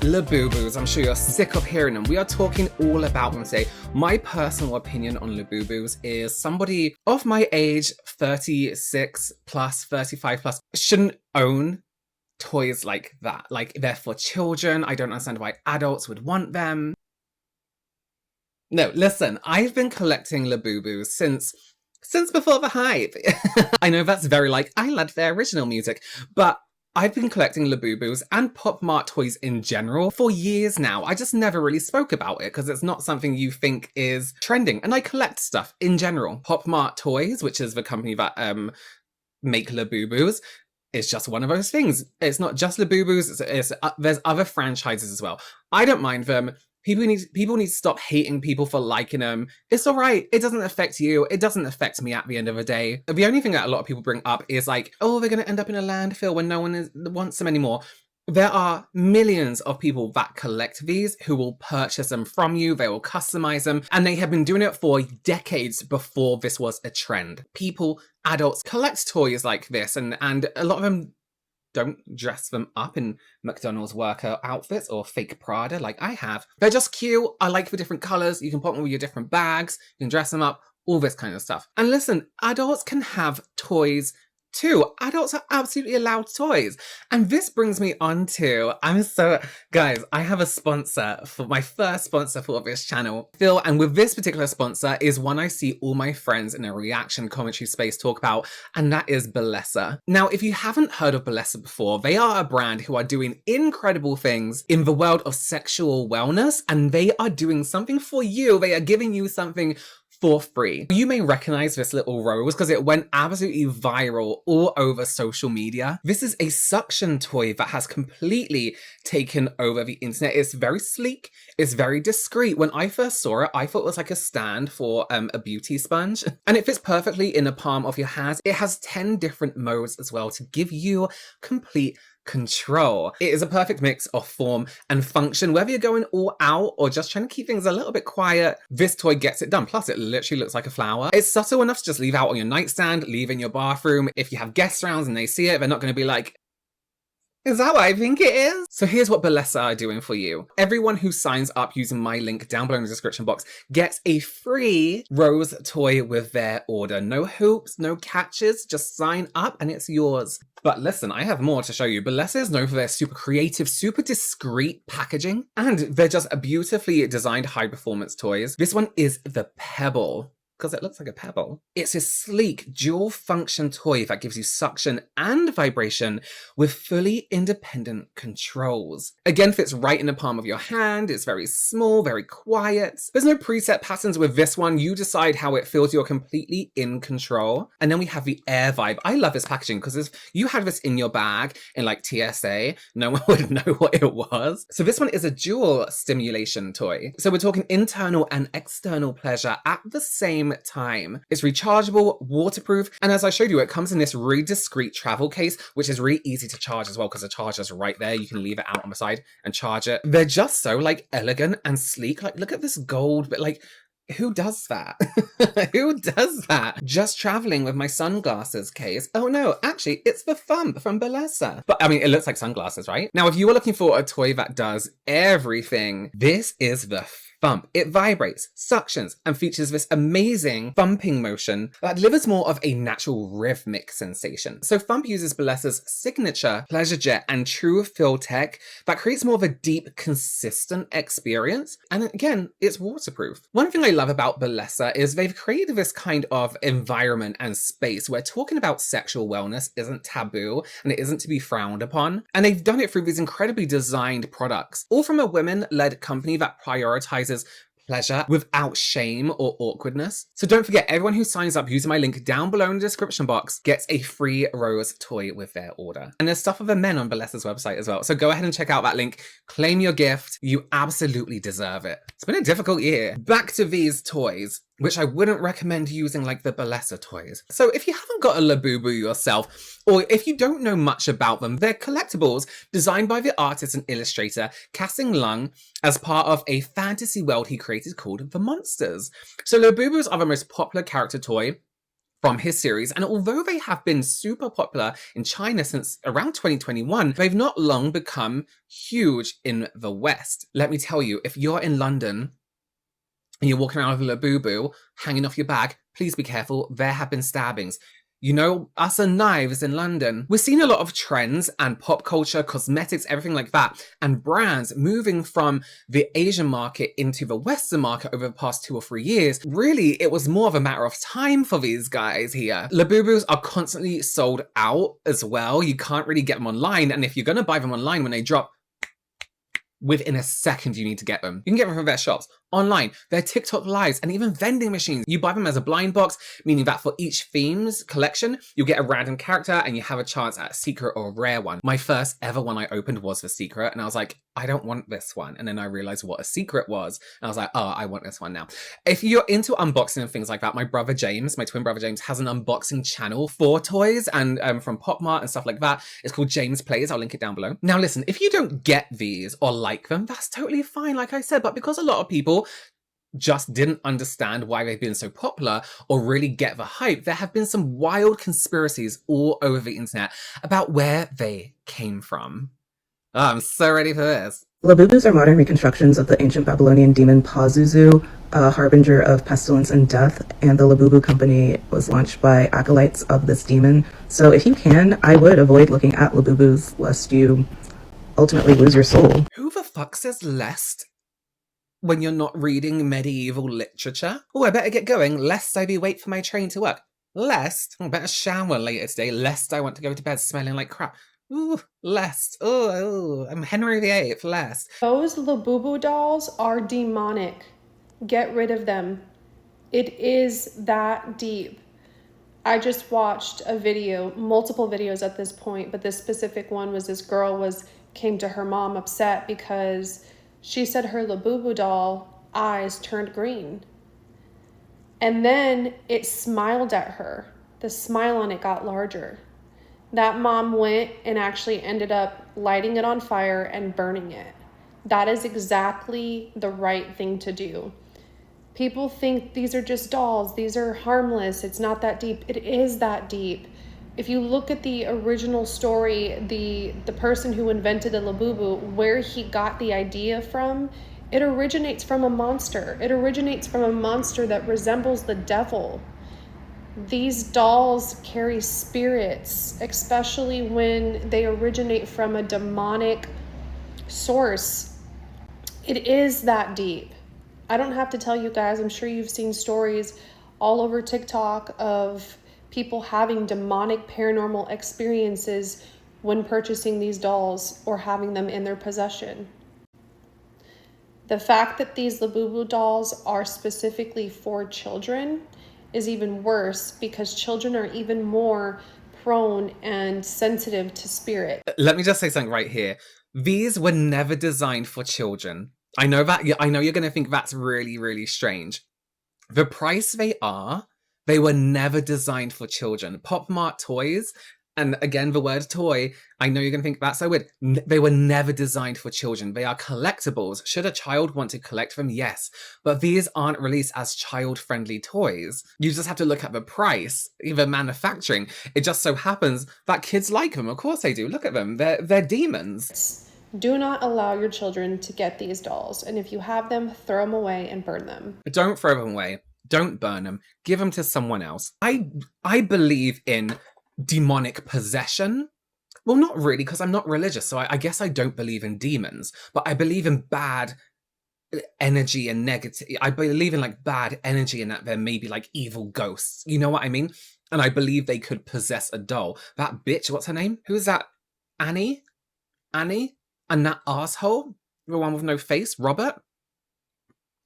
Labubus, I'm sure you're sick of hearing them. We are talking all about them today. My personal opinion on Labubus is somebody of my age, 36 plus, 35 plus, shouldn't own toys like that. Like, they're for children. I don't understand why adults would want them. No, listen, I've been collecting Labubus since before the hype. I know that's very like, I loved their original music, but I've been collecting Labubus and Pop Mart toys in general for years now. I just never really spoke about it because it's not something you think is trending. And I collect stuff in general. Pop Mart Toys, which is the company that make Labubus, is just one of those things. It's not just Labubus, there's other franchises as well. I don't mind them. People need to stop hating people for liking them. It's all right. It doesn't affect you. It doesn't affect me at the end of the day. The only thing that a lot of people bring up is like, oh, they're going to end up in a landfill when no one wants them anymore. There are millions of people that collect these who will purchase them from you. They will customize them. And they have been doing it for decades before this was a trend. People, adults, collect toys like this. And a lot of them don't dress them up in McDonald's worker outfits or fake Prada like I have. They're just cute. I like the different colours. You can put them with your different bags. You can dress them up. All this kind of stuff. And listen, adults can have toys too. Adults are absolutely allowed toys. And this brings me on to, guys, I have a sponsor for my first sponsor for this channel, Phil. And with this particular sponsor is one I see all my friends in a reaction commentary space talk about, and that is Bellesa. Now, if you haven't heard of Bellesa before, they are a brand who are doing incredible things in the world of sexual wellness, and they are doing something for you. They are giving you something for free. You may recognize this little rose because it went absolutely viral all over social media. This is a suction toy that has completely taken over the internet. It's very sleek. It's very discreet. When I first saw it, I thought it was like a stand for a beauty sponge, and it fits perfectly in the palm of your hand. It has 10 different modes as well to give you complete control. It is a perfect mix of form and function. Whether you're going all out or just trying to keep things a little bit quiet, this toy gets it done. Plus, it literally looks like a flower. It's subtle enough to just leave out on your nightstand, leave in your bathroom. If you have guests around and they see it, they're not going to be like, is that what I think it is? So here's what Bellesa are doing for you. Everyone who signs up using my link down below in the description box gets a free rose toy with their order. No hoops, no catches, just sign up and it's yours. But listen, I have more to show you. Bellesa is known for their super creative, super discreet packaging, and they're just a beautifully designed high-performance toys. This one is the Pebble, because it looks like a pebble. It's a sleek, dual-function toy that gives you suction and vibration with fully independent controls. Again, fits right in the palm of your hand. It's very small, very quiet. There's no preset patterns with this one. You decide how it feels. You're completely in control. And then we have the Air Vibe. I love this packaging because if you had this in your bag in like TSA, no one would know what it was. So this one is a dual stimulation toy. So we're talking internal and external pleasure at the same time. It's rechargeable, waterproof, and as I showed you, it comes in this really discreet travel case, which is really easy to charge as well because the charger's right there. You can leave it out on the side and charge it. They're just so like elegant and sleek. Like, look at this gold, but like, who does that? Who does that? Just traveling with my sunglasses case. Oh no, actually, it's the Thump from Bellesa. But I mean, it looks like sunglasses, right? Now, if you are looking for a toy that does everything, this is the Thump. It vibrates, suctions, and features this amazing thumping motion that delivers more of a natural rhythmic sensation. So Thump uses Bellesa's signature Pleasure Jet and True Fill tech that creates more of a deep, consistent experience. And again, it's waterproof. One thing I love about Bellesa is they've created this kind of environment and space where talking about sexual wellness isn't taboo and it isn't to be frowned upon. And they've done it through these incredibly designed products, all from a women-led company that prioritizes pleasure without shame or awkwardness. So don't forget, everyone who signs up using my link down below in the description box gets a free rose toy with their order. And there's stuff for the men on Bellesa's website as well. So go ahead and check out that link, claim your gift. You absolutely deserve it. It's been a difficult year. Back to these toys, which I wouldn't recommend using like the Bellesa toys. So if you haven't got a Labubu yourself, or if you don't know much about them, they're collectibles designed by the artist and illustrator Kassing Lung as part of a fantasy world he created called The Monsters. So Labubus are the most popular character toy from his series. And although they have been super popular in China since around 2021, they've not long become huge in the West. Let me tell you, if you're in London and you're walking around with a Labubu hanging off your bag, please be careful. There have been stabbings. You know, us and knives in London. We're seeing a lot of trends and pop culture, cosmetics, everything like that, and brands moving from the Asian market into the Western market over the past 2 or 3 years. Really, it was more of a matter of time for these guys here. Labubus are constantly sold out as well. You can't really get them online, and if you're going to buy them online when they drop, within a second you need to get them. You can get them from their shops, online, their TikTok lives, and even vending machines. You buy them as a blind box, meaning that for each theme's collection, you'll get a random character and you have a chance at a secret or a rare one. My first ever one I opened was the secret, and I was like, I don't want this one. And then I realized what a secret was, and I was like, oh, I want this one now. If you're into unboxing and things like that, my brother James, my twin brother James, has an unboxing channel for toys and from Pop Mart and stuff like that. It's called James Plays. I'll link it down below. Now listen, if you don't get these or like them, that's totally fine, like I said, but because a lot of people just didn't understand why they've been so popular or really get the hype, there have been some wild conspiracies all over the internet about where they came from. Oh, I'm so ready for this. Labubus are modern reconstructions of the ancient Babylonian demon Pazuzu, a harbinger of pestilence and death, and the Labubu company was launched by acolytes of this demon. So if you can, I would avoid looking at Labubus lest you ultimately lose your soul. Who the fuck says lest when you're not reading medieval literature? Oh, I better get going, lest I be late for my train to work. Lest I better shower later today, lest I want to go to bed smelling like crap. Ooh, lest. Oh, I'm Henry VIII, lest. Those Labubu dolls are demonic. Get rid of them. It is that deep. I just watched a video, multiple videos at this point, but this specific one was this girl came to her mom upset because she said her Labubu doll eyes turned green. And then it smiled at her. The smile on it got larger. That mom went and actually ended up lighting it on fire and burning it. That is exactly the right thing to do. People think these are just dolls. These are harmless. It's not that deep. It is that deep. If you look at the original story, the person who invented the Labubu, where he got the idea from, it originates from a monster. It originates from a monster that resembles the devil. These dolls carry spirits, especially when they originate from a demonic source. It is that deep. I don't have to tell you guys, I'm sure you've seen stories all over TikTok of people having demonic paranormal experiences when purchasing these dolls or having them in their possession. The fact that these Labubu dolls are specifically for children is even worse because children are even more prone and sensitive to spirit. Let me just say something right here. These were never designed for children. I know you're going to think that's really, really strange. The price they were never designed for children. Pop Mart toys, and again, the word toy, I know you're going to think that's so weird. They were never designed for children. They are collectibles. Should a child want to collect them? Yes. But these aren't released as child-friendly toys. You just have to look at the price, even manufacturing. It just so happens that kids like them. Of course they do. Look at them. They're demons. Do not allow your children to get these dolls. And if you have them, throw them away and burn them. Don't throw them away. Don't burn them. Give them to someone else. I believe in demonic possession. Well, not really, because I'm not religious, so I guess I don't believe in demons, but I believe in bad energy and negative. I believe in like bad energy and that there may be like evil ghosts. You know what I mean? And I believe they could possess a doll. That bitch, what's her name? Who's that? Annie? And that asshole? The one with no face? Robert?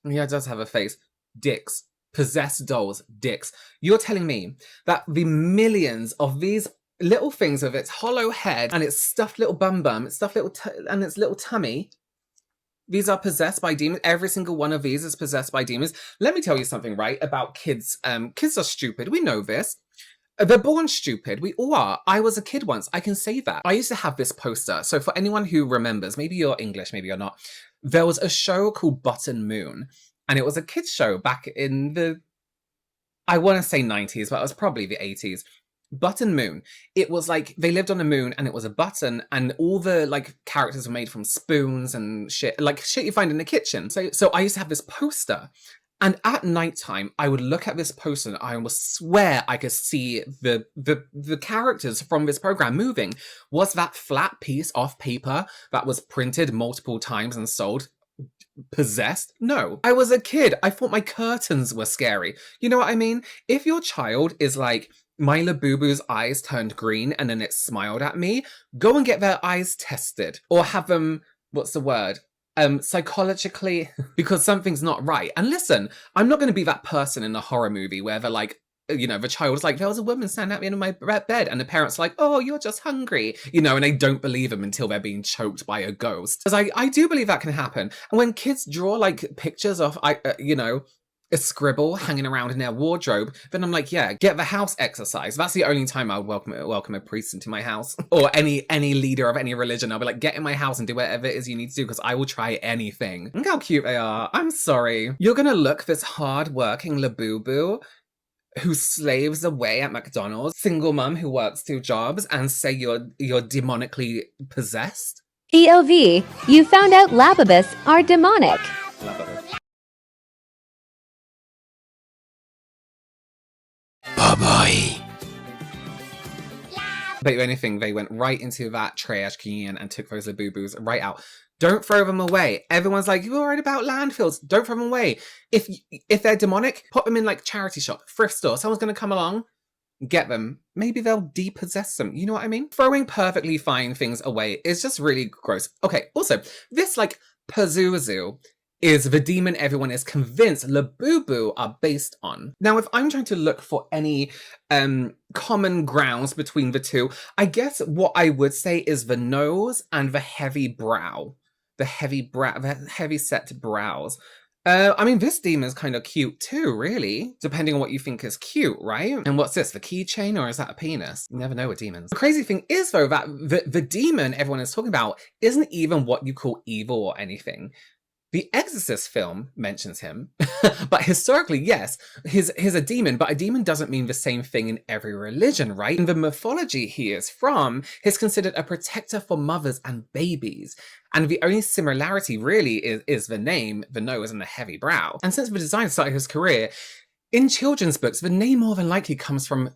Yeah, it does have a face. Dicks. Possessed dolls. Dicks. You're telling me that the millions of these little things with its hollow head and its stuffed little bum, its stuffed little and its little tummy, these are possessed by demons? Every single one of these is possessed by demons. Let me tell you something, right, about kids. Kids are stupid. We know this. They're born stupid. We all are. I was a kid once. I can say that. I used to have this poster. So for anyone who remembers, maybe you're English, maybe you're not, there was a show called Button Moon. And it was a kids show back in the I want to say 90s, but it was probably the 80s. Button Moon. It was like they lived on a moon and it was a button, and all the like characters were made from spoons and shit, like shit you find in the kitchen. So I used to have this poster. And at nighttime, I would look at this poster and I would swear I could see the characters from this program moving. Was that flat piece of paper that was printed multiple times and sold possessed? No. I was a kid. I thought my curtains were scary. You know what I mean? If your child is like, my Labubu's eyes turned green and then it smiled at me, go and get their eyes tested. Or have them, what's the word? Psychologically, because something's not right. And listen, I'm not going to be that person in a horror movie where they're like, you know, the child's like, there was a woman standing at the end of my bed, and the parents are like, oh, you're just hungry, you know, and they don't believe them until they're being choked by a ghost. Because I do believe that can happen. And when kids draw like pictures of, you know, a scribble hanging around in their wardrobe, then I'm like, yeah, get the house exercised. That's the only time I would welcome a priest into my house, or any leader of any religion. I'll be like, get in my house and do whatever it is you need to do, because I will try anything. Look how cute they are. I'm sorry. You're gonna look this hard-working Labubu who slaves away at McDonald's, single mum who works 2 jobs, and say you're demonically possessed? POV, you found out Labubus are demonic. Bye-bye. Bet you anything, they went right into that trash can and took those Labubus right out. Don't throw them away. Everyone's like, you're worried about landfills. Don't throw them away. If they're demonic, put them in like charity shop, thrift store. Someone's going to come along, get them. Maybe they'll depossess them. You know what I mean? Throwing perfectly fine things away is just really gross. Okay, also, this like Pazuzu is the demon everyone is convinced Labubu are based on. Now, if I'm trying to look for any common grounds between the two, I guess what I would say is the nose and the heavy brow. The heavy set brows. I mean, this demon's kind of cute too, really, depending on what you think is cute, right? And what's this, the keychain, or is that a penis? You never know with demons. The crazy thing is, though, that the demon everyone is talking about isn't even what you call evil or anything. The Exorcist film mentions him, but historically, yes, he's a demon, but a demon doesn't mean the same thing in every religion, right? In the mythology he is from, he's considered a protector for mothers and babies. And the only similarity really is the name, the nose, and the heavy brow. And since the designer started his career, in children's books, the name more than likely comes from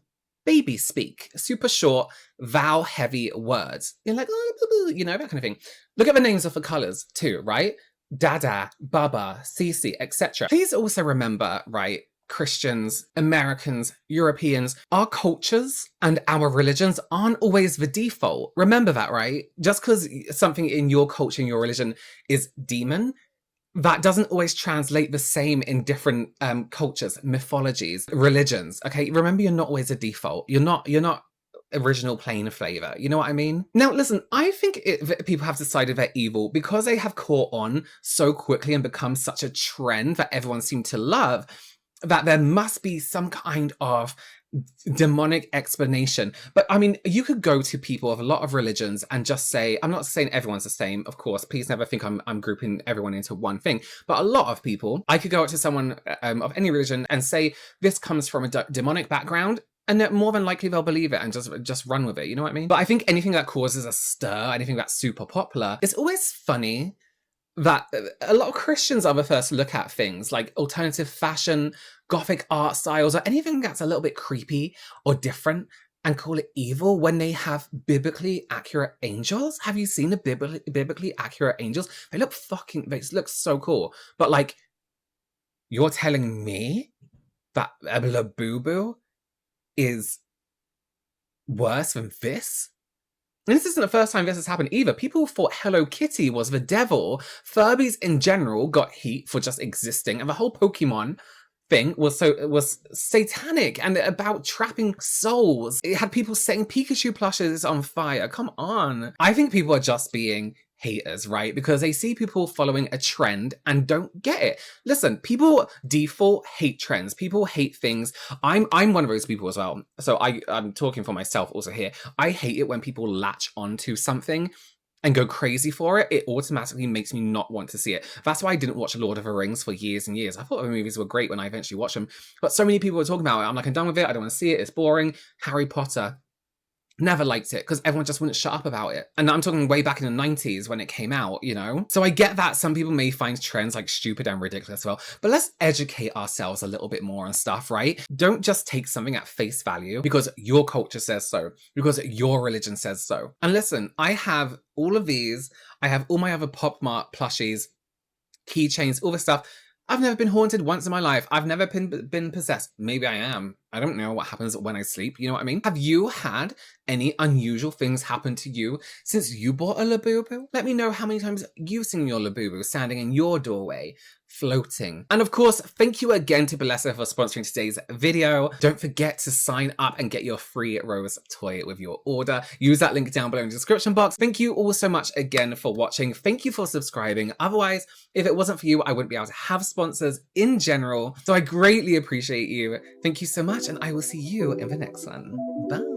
baby speak, super short, vowel-heavy words. You're like, oh, you know, that kind of thing. Look at the names of the colours too, right? Dada, Baba, Sisi, etc. Please also remember, right, Christians, Americans, Europeans, our cultures and our religions aren't always the default. Remember that, right? Just because something in your culture and your religion is demon, that doesn't always translate the same in different cultures, mythologies, religions. Okay, remember, you're not always a default. You're not original plain flavor. You know what I mean? Now, listen, I think people have decided they're evil because they have caught on so quickly and become such a trend that everyone seemed to love, that there must be some kind of demonic explanation. But I mean, you could go to people of a lot of religions and just say, I'm not saying everyone's the same, of course, please never think I'm grouping everyone into one thing, but a lot of people, I could go up to someone of any religion and say, this comes from a demonic background, and more than likely they'll believe it and just run with it, you know what I mean? But I think anything that causes a stir, anything that's super popular, it's always funny that a lot of Christians are the first to look at things like alternative fashion, gothic art styles, or anything that's a little bit creepy or different, and call it evil when they have biblically accurate angels. Have you seen the biblically accurate angels? They look so cool. But like, you're telling me that a Labubu is worse than this? And this isn't the first time this has happened either. People thought Hello Kitty was the devil. Furbies in general got heat for just existing, and the whole Pokemon thing was satanic and about trapping souls. It had people setting Pikachu plushes on fire. Come on. I think people are just being haters, right? Because they see people following a trend and don't get it. Listen, people default hate trends. People hate things. I'm one of those people as well. So I'm talking for myself also here. I hate it when people latch onto something and go crazy for it, it automatically makes me not want to see it. That's why I didn't watch Lord of the Rings for years and years. I thought the movies were great when I eventually watched them, but so many people were talking about it. I'm like, I'm done with it. I don't want to see it. It's boring. Harry Potter. Never liked it because everyone just wouldn't shut up about it. And I'm talking way back in the 90s when it came out, you know? So I get that some people may find trends like stupid and ridiculous, well, but let's educate ourselves a little bit more on stuff, right? Don't just take something at face value because your culture says so, because your religion says so. And listen, I have all of these. I have all my other Pop Mart plushies, keychains, all this stuff. I've never been haunted once in my life. I've never been possessed. Maybe I am. I don't know what happens when I sleep. You know what I mean? Have you had any unusual things happen to you since you bought a Labubu? Let me know how many times you've seen your Labubu standing in your doorway, floating. And of course, thank you again to Bellesa for sponsoring today's video. Don't forget to sign up and get your free Rose toy with your order. Use that link down below in the description box. Thank you all so much again for watching. Thank you for subscribing. Otherwise, if it wasn't for you, I wouldn't be able to have sponsors in general. So I greatly appreciate you. Thank you so much, and I will see you in the next one. Bye.